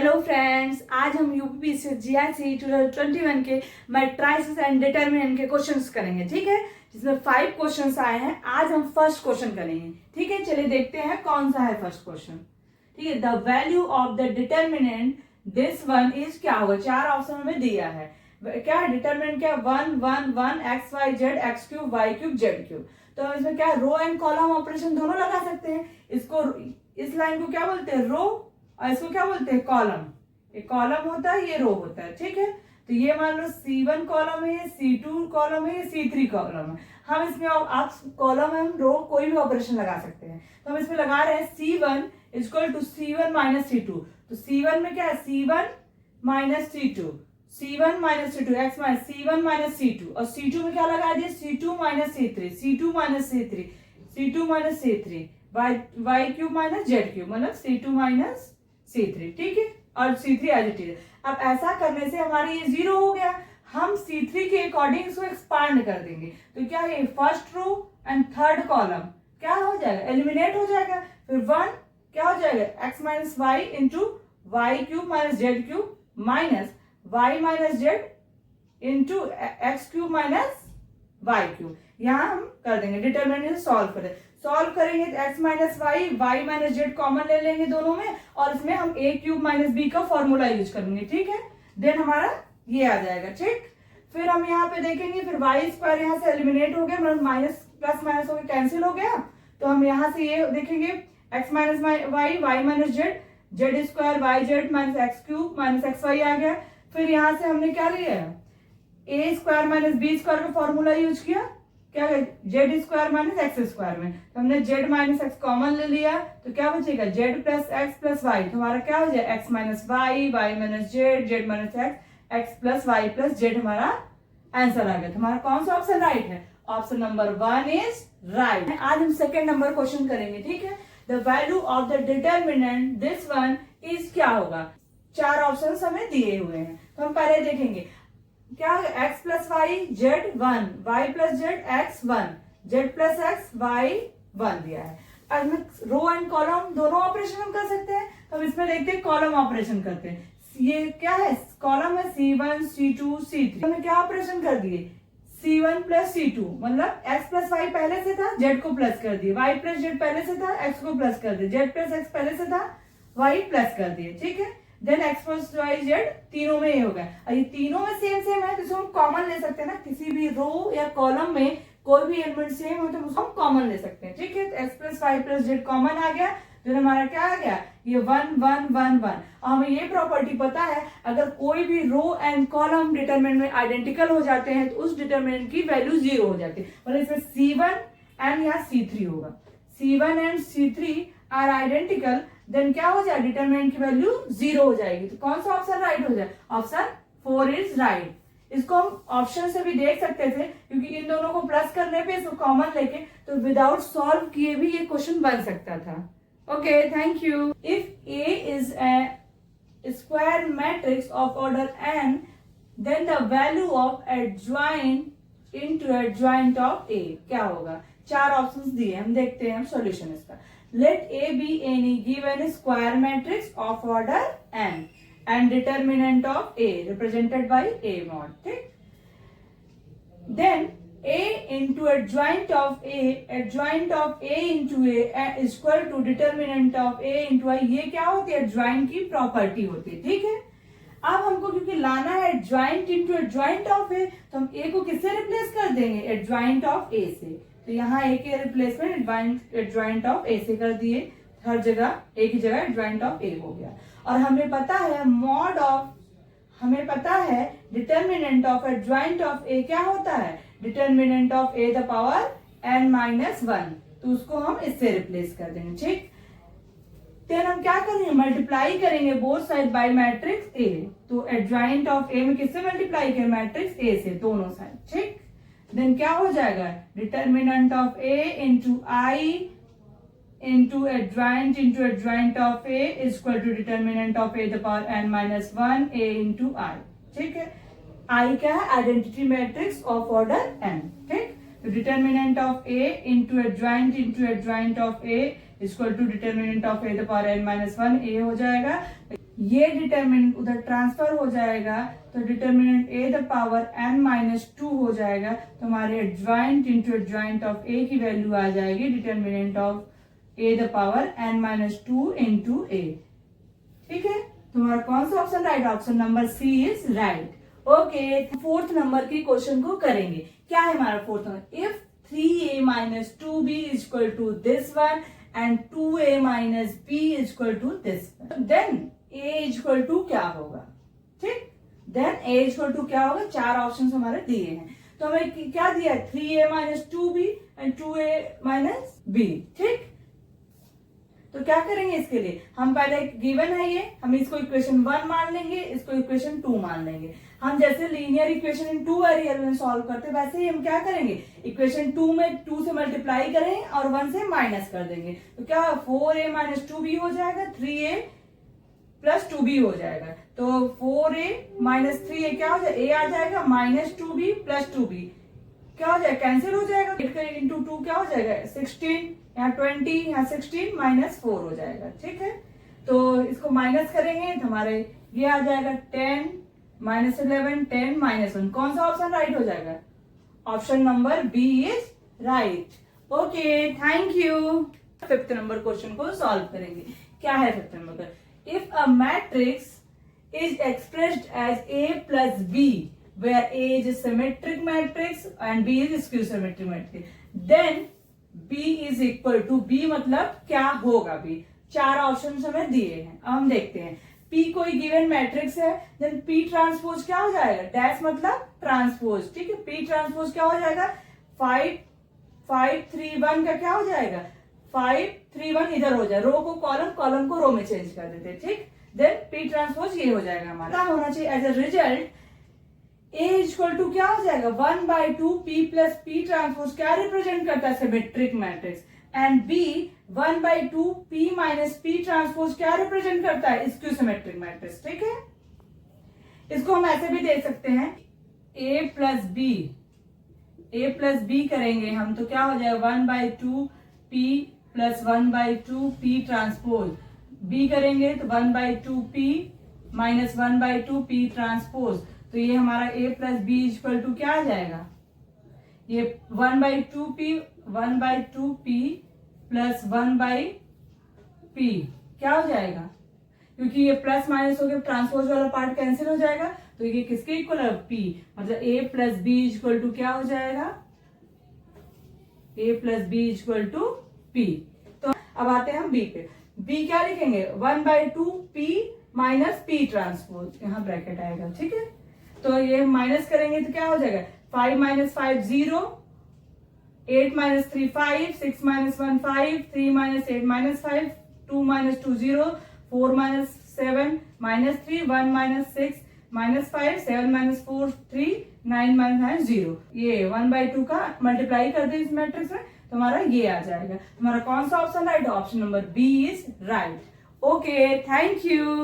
Hello friends, आज हम UP से जीआईसी 2021 के मैट्राइसेस एंड डिटरमिनेंट के क्वेश्चंस करेंगे। ठीक है, जिसमें 5 क्वेश्चंस आए हैं। आज हम फर्स्ट क्वेश्चन करेंगे। ठीक है, चलिए देखते हैं कौन सा है फर्स्ट क्वेश्चन। ठीक है, the value of the determinant this one is क्या होगा। 4 ऑप्शन हमें दिया है। क्या है डिटरमिनेंट? क्या 1 1 1 x y z x cube y cube z cube. तो इसमें क्या रो एंड कॉलम ऑपरेशन दोनों लगा सकते हैं। इसको इस लाइन को क्या बोलते हैं? रो, और इसको क्या बोलते हैं? कॉलम। ये कॉलम होता है, ये रो होता है। ठीक है, तो ये मान लो C1 कॉलम है, C2 कॉलम है, C3 कॉलम है। हम इसमें आप कॉलम एंड रो कोई भी ऑपरेशन लगा सकते हैं। तो हम इसमें लगा रहे हैं C1 equal to C1 minus C2। तो C1 में क्या है? C1 minus C2, C1 minus C2 x minus C1 minus C2, और C2 में क्या लगा दिए? C2 minus C3, C2 minus C3, C2 minus C3, y cube minus z cube, मतलब C2 माइनस C3। ठीक है, और C3 एज इट इज। अब ऐसा करने से हमारे ये 0 हो गया। हम C3 के अकॉर्डिंग इसको एक्सपांड कर देंगे। तो क्या है? First row and third column क्या हो जाएगा? एलिमिनेट हो जाएगा। फिर 1 क्या हो जाएगा? X minus y into y cube minus z cube minus y minus z into x cube minus y cube. यहाँ हम कर देंगे डिटरमिनेंट सॉल्व करें। सॉल्व करेंगे तो x minus Y, Y minus z common ले लेंगे दोनों में, और इसमें हम ए क्यूब माइनस बी का फॉर्मूला यूज करेंगे। ठीक है, देन हमारा ये आ जाएगा। ठीक, फिर हम यहाँ पे देखेंगे, फिर वाई स्क्वायर यहाँ से एलिमिनेट हो गया, मतलब माइनस प्लस माइनस हो गया, कैंसिल हो गया। तो हम यहाँ से ये देखेंगे X minus Y, Y minus Z, Z square Y Z minus X cube minus X Y आ गया। फिर यहाँ से हमने क्या लिया? A square minus B square का फॉर्मूला यूज किया। क्या है? Z square minus X square में तो हमने जेड माइनस एक्स कॉमन ले लिया। तो क्या बचेगा? Z plus x plus y. तो हमारा क्या हो जाएगा? X minus Y, Y minus Z, z minus x, x plus Y plus z हमारा आंसर आ गया। तो हमारा कौन सा ऑप्शन राइट है? Option number 1 is right. आज हम सेकेंड नंबर क्वेश्चन करेंगे। ठीक है, the value of the determinant this one is क्या होगा। 4 ऑप्शन हमें दिए हुए हैं। तो हम पहले देखेंगे क्या है? x plus y z 1, y plus z x 1, z plus x y 1 दिया है। अब रो एंड कॉलम दोनों ऑपरेशन हम कर सकते हैं। तो हम इसमें देखते हैं कॉलम ऑपरेशन करते हैं। ये क्या है? कॉलम है C1 C2 C3। हमने क्या ऑपरेशन कर दिए? C1 प्लस C2, मतलब x प्लस वाई पहले से था, जेड को प्लस कर दिए। y प्लस जेड पहले से था, x को प्लस कर दिए। जेड प्लस एक्स पहले से था, y प्लस कर दिए। ठीक है, then x plus y z तीनों में ये होगा। और ये तीनों में सेम सेम है, तो इसको हम कॉमन ले सकते हैं ना। किसी भी रो या कॉलम में कोई भी एलिमेंट सेम हो तो उसको हम कॉमन ले सकते हैं। ठीक है, तो X plus Y plus Z common आ गया। तो हमारा क्या आ गया? ये 1 1 1 1। और हमें ये प्रॉपर्टी पता है, अगर कोई भी रो एंड कॉलम डिटरमिनेंट में आइडेंटिकल हो जाते हैं तो उस डिटरमिनेंट की वैल्यू 0 हो जाती है। मतलब इसमें C1 एंड यहाँ C3 होगा। C1 and C3 are identical, then क्या हो जाए? डिटरमिनेंट की वैल्यू 0 हो जाएगी। तो कौन सा ऑप्शन राइट हो जाए? Option 4 is right. इसको हम ऑप्शन से भी देख सकते थे, क्योंकि इन दोनों को प्लस करने पे इसको कॉमन लेके तो विदाउट सॉल्व किए भी ये क्वेश्चन बन सकता था। Okay, thank you. If A is a square matrix of order n, then the value of adjoint into adjoint of A क्या होगा। 4 ऑप्शंस दिए, हम देखते हैं हम सॉल्यूशन इसका। Let A be any given square matrix of order n and determinant of A represented by A mod. ठीक? Then A into adjoint of A into A is equal to determinant of A into I। ये क्या होती है? adjoint की property होती है। ठीक है, अब हमको क्योंकि लाना है adjoint into adjoint of A, तो हम A को किससे रिप्लेस कर देंगे? adjoint of A से। तो यहाँ ए के रिप्लेसमेंट एडजॉइंट ऑफ ए से कर दिए। हर जगह ए की जगह एडजॉइंट ऑफ ए हो गया। और हमें पता है मॉड ऑफ, हमें पता है determinant of adjoint of A क्या होता है? Determinant of A the power n minus 1। तो उसको हम इससे रिप्लेस कर देंगे। ठीक, देन हम क्या करेंगे? मल्टीप्लाई करेंगे both side by matrix A. तो एडजॉइंट ऑफ ए में किससे मल्टीप्लाई करें? मैट्रिक्स ए से, दोनों साइड। ठीक, देन क्या हो जाएगा? Determinant of A into I into adjoint of A is equal to determinant of A the power n minus 1 A into I. ठीक है, आई क्या है? Identity matrix of order n। ठीक, तो determinant of A into adjoint of A is equal to determinant of A the power n minus 1 A हो जाएगा। ये determinant उधर ट्रांसफर हो जाएगा, तो determinant a the power n minus 2 हो जाएगा। तो हमारे adjoint into adjoint of a की वैल्यू आ जाएगी determinant of a the power n minus 2 into a। ठीक है, तुम्हारा कौन सा option right? Option number c is right. Okay, fourth number की क्वेश्चन को करेंगे। क्या है हमारा fourth number? If 3a minus 2b is equal to this one and 2a minus b is equal to this one, then a is equal to क्या होगा? ठीक, then a is equal to क्या होगा? चार ऑप्शन हमारे दिए हैं, तो हमें क्या दिया है? 3a minus 2b and 2a minus b। ठीक, तो क्या करेंगे इसके लिए? हम पहले गिवन है ये, हम इसको इक्वेशन 1 मान लेंगे, इसको इक्वेशन 2 मान लेंगे। हम जैसे लीनियर इक्वेशन इन 2 वेरिएबल में सॉल्व करते हैं, वैसे ही हम क्या करेंगे? इक्वेशन 2 में 2 से मल्टीप्लाई करेंगे और 1 से माइनस कर देंगे। तो क्या 4a माइनस 2b हो जाएगा, 3a प्लस 2b हो जाएगा। तो 4a माइनस 3a क्या हो जाएगा? a आ जाएगा, माइनस 2b प्लस 2b क्या हो जाएगा? कैंसिल हो जाएगा। 8 इंटू 2 क्या हो जाएगा? 16, यहाँ 20, यहाँ 16 माइनस 4 हो जाएगा। ठीक है, तो इसको माइनस करेंगे तो हमारे ये आ जाएगा 10 माइनस 11, 10 माइनस 1। कौन सा ऑप्शन राइट हो जाएगा? Option number b is right. Okay, thank you. Fifth number question को सॉल्व करेंगे। क्या है फिफ्थ नंबर का? If a matrix is expressed as a plus b where A is a symmetric matrix and B is a skew symmetric matrix, then B is equal to B मतलब क्या होगा? B चार option हमें दिए हैं, अब हम देखते हैं। P कोई गिवन मैट्रिक्स है, देन P ट्रांसपोज क्या हो जाएगा? डैश मतलब ट्रांसपोज। ठीक है, P ट्रांसपोज क्या हो जाएगा? 5 5 3 1 का क्या हो जाएगा? 5 3 1 इधर हो जाए, रो को कॉलम, कॉलम को रो में चेंज कर देते। ठीक, देन P ट्रांसपोज ये हो जाएगा हमारा। क्या होना चाहिए? As a result A equal to क्या हो जाएगा? 1/2 P प्लस P ट्रांसपोज क्या रिप्रेजेंट करता है? Symmetric matrix. And B 1/2 P minus P transpose क्या रिप्रेजेंट करता है? Skew symmetric matrix. ठीक है, इसको हम ऐसे भी देख सकते हैं, A प्लस B करेंगे हम तो क्या हो जाएगा? 1/2 P plus 1/2 P transpose. B करेंगे तो 1/2 P माइनस 1/2 P ट्रांसपोज। तो ये हमारा a plus b equal to क्या आ जाएगा? ये 1/2 p प्लस 1/p क्या हो जाएगा? क्योंकि ये प्लस माइनस हो गया, ट्रांसपोज वाला पार्ट कैंसिल हो जाएगा, तो ये किसके इक्वल है? p, मतलब a plus b equal to क्या हो जाएगा? a plus b equal to p। तो अब आते हैं हम b पे। b क्या लिखेंगे? 1/2 p माइनस p ट्रांसपोज, यहाँ ब्रैकेट आएगा। ठीक है, तो ये माइनस करेंगे तो क्या हो जाएगा? 5 minus 5 0, 8 minus 3 5, 6 minus 1 5, 3 minus 8 minus 5, 2 minus 2 0, 4 minus 7 minus 3, 1 minus 6 minus 5, 7 minus 4 3, 9 minus 0। ये 1/2 का मल्टीप्लाई कर दे इस मैट्रिक्स में, तो हमारा ये आ जाएगा। हमारा कौन सा option right? Option number b is right. Okay, thank you.